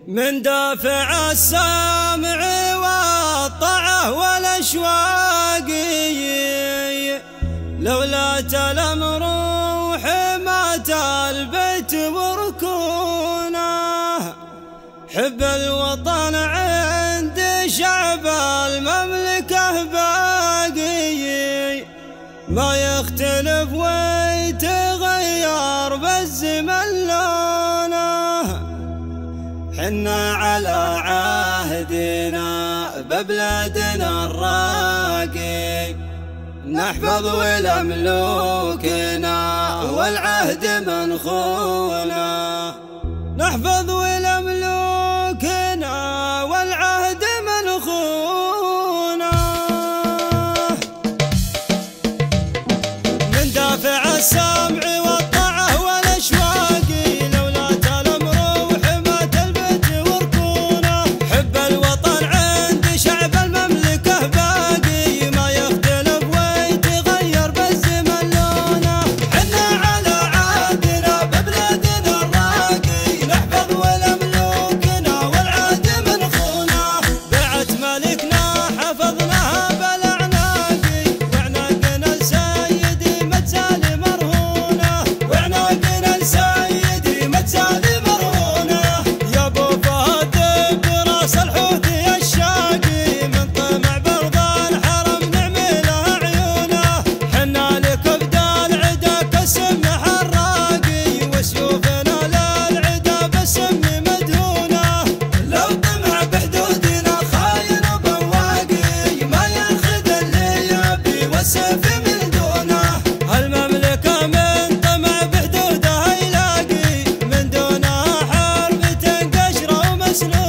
من دافع السمع والطاعة والأشواق، لولاة الأمر وحماة البيت وركونه، حب الوطن عند شعب المملكة باقي، ما يختلف ويتغير بالزمن لونه. حنا على عهدنا ببلادنا الراقي، نحفظ ولملوكنا والعهد منخونا، نحفظ ولملوكنا والعهد منخونا. من دافع السمع والطاعة والأشواق، لولاة الأمر وحماة البيت وركونه، حب الوطن عند شعب المملكة باقي، ما يختلف ويتغير بالزمن لونه. حنا على عهدنا ببلادنا الراقي، نحفظ ولملوكنا والعهد منخونا، بيعة ملكنا حفظناها بالأعناق، وعناقنا لسيدي متسالي مرهونة، وعناقنا لسيدي متسالي مرهونة. يا ابو فهد براس الحوثي الشاقي، من طمع برضا الحرم نعمله عيونه، حنا لك بدال عداك السم حراقي، وسيوفنا للعدا بالسم مدهونه. لو طمع بحدودنا خاين بواقي، ما ياخذ اللي يبي والسيف من دونه. المملكة من طمع بحدودها يلاقي، من دونها حرب تنقشر ومسنونه.